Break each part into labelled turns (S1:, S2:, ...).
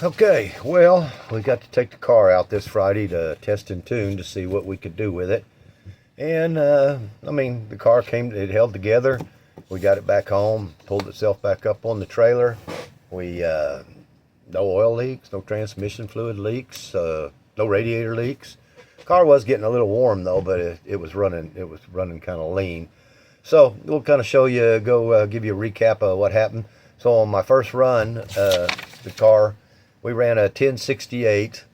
S1: Okay, well, we got to take the car out this Friday to test and tune to see what we could do with it. And, I mean, the car it held together. We got it back home, pulled itself back up on the trailer. No oil leaks, no transmission fluid leaks, no radiator leaks. Car was getting a little warm though, but it was running kind of lean. So we'll kind of show you, give you a recap of what happened. So on my first run, the car, we ran a 1068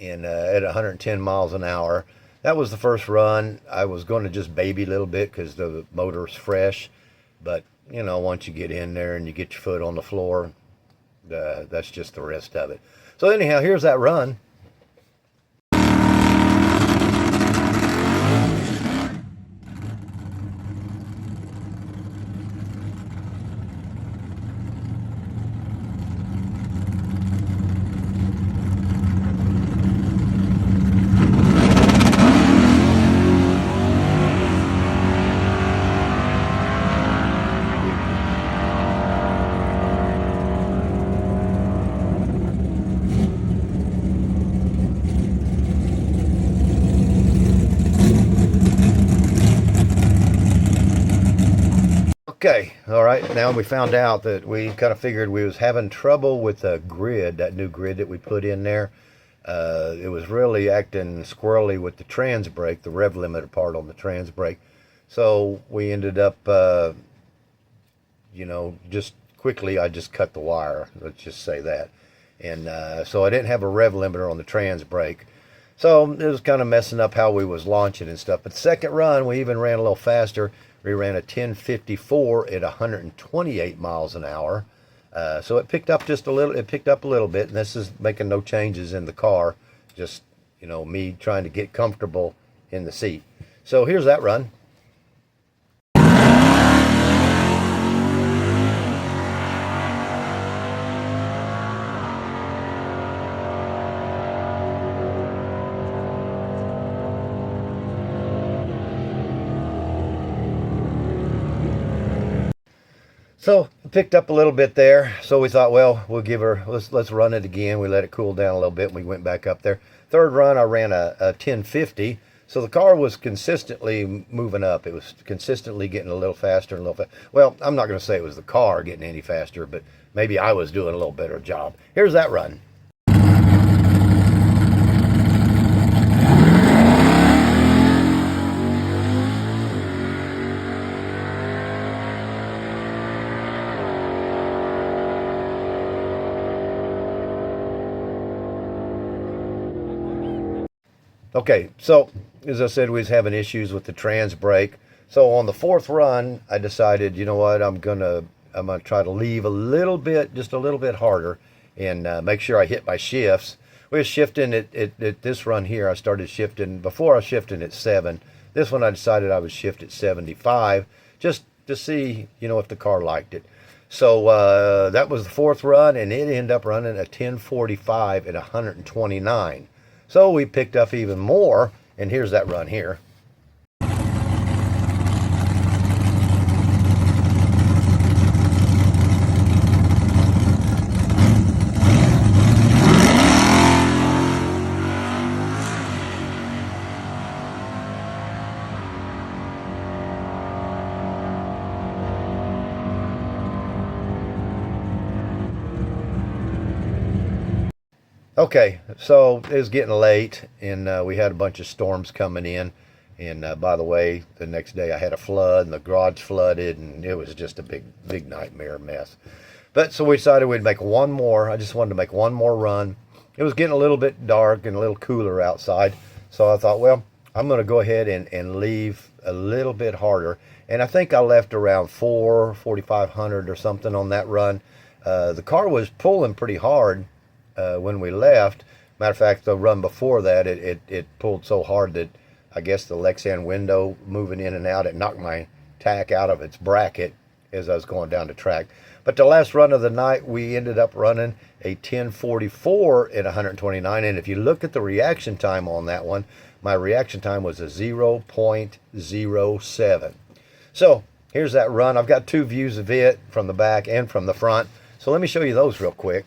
S1: at 110 miles an hour. That was the first run. I was going to just baby a little bit because the motor's fresh, but once you get in there and you get your foot on the floor, that's just the rest of it. So anyhow, here's that run. Okay, all right. Now we found out that we kind of figured we was having trouble with the grid, that new grid that we put in there. It was really acting squirrely with the trans brake, the rev limiter part on the trans brake. So we ended up, just quickly, I just cut the wire. Let's just say that. And so I didn't have a rev limiter on the trans brake. So it was kind of messing up how we was launching and stuff. But the second run, we even ran a little faster. We ran a 1054 at 128 miles an hour. So it picked up just a little. It picked up a little bit, and this is making no changes in the car. Just me trying to get comfortable in the seat. So here's that run. So it picked up a little bit there. So we thought, well, let's run it again. We let it cool down a little bit and we went back up there. Third run, I ran a 1050. So the car was consistently moving up. It was consistently getting a little faster and a little faster. Well, I'm not going to say it was the car getting any faster, but maybe I was doing a little better job. Here's that run. Okay, so as I said, we was having issues with the trans brake. So on the fourth run, I decided, you know what, I'm gonna try to leave a little bit, just a little bit harder, and make sure I hit my shifts. We were shifting at this run here. I started shifting before I was shifting at 7. This one I decided I would shift at 75, just to see, if the car liked it. So that was the fourth run, and it ended up running a 1045 at 129. So we picked up even more, and here's that run here. Okay, so it was getting late, and we had a bunch of storms coming in. And by the way, the next day I had a flood, and the garage flooded, and it was just a big nightmare mess. But so we decided we'd make one more. I just wanted to make one more run. It was getting a little bit dark and a little cooler outside. So I thought, well, I'm going to go ahead and leave a little bit harder. And I think I left around 4,500 or something on that run. The car was pulling pretty hard when we left. Matter of fact, the run before that, it pulled so hard that I guess the Lexan window moving in and out, it knocked my tack out of its bracket as I was going down the track. But the last run of the night, we ended up running a 1044 at 129. And if you look at the reaction time on that one, my reaction time was a 0.07. So here's that run. I've got two views of it from the back and from the front. So let me show you those real quick.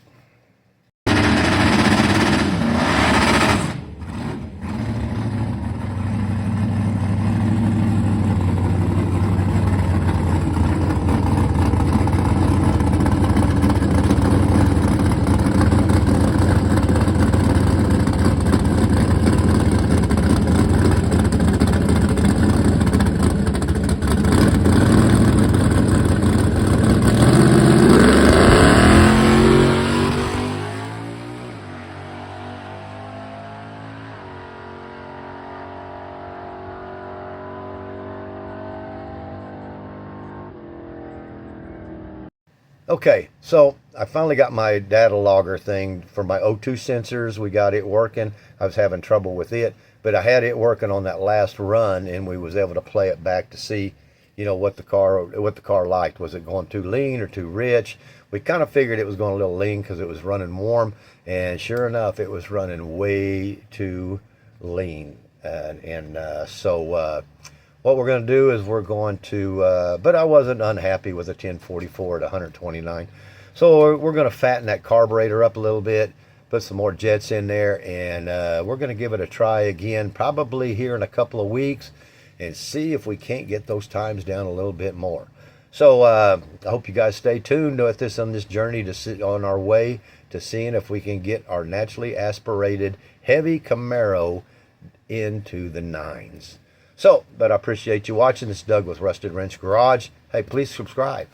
S1: Okay, so I finally got my data logger thing for my O2 sensors. We got it working. I was having trouble with it, but I had it working on that last run, and we was able to play it back to see, what the car liked. Was it going too lean or too rich? We kind of figured it was going a little lean because it was running warm, and sure enough, it was running way too lean. So what we're going to do is we're going to, but I wasn't unhappy with a 1044 at 129. So we're going to fatten that carburetor up a little bit, put some more jets in there, and we're going to give it a try again, probably here in a couple of weeks, and see if we can't get those times down a little bit more. So I hope you guys stay tuned with this on this journey to sit on our way to seeing if we can get our naturally aspirated heavy Camaro into the nines. So, but I appreciate you watching. This is Doug with Rusted Wrench Garage. Hey, please subscribe.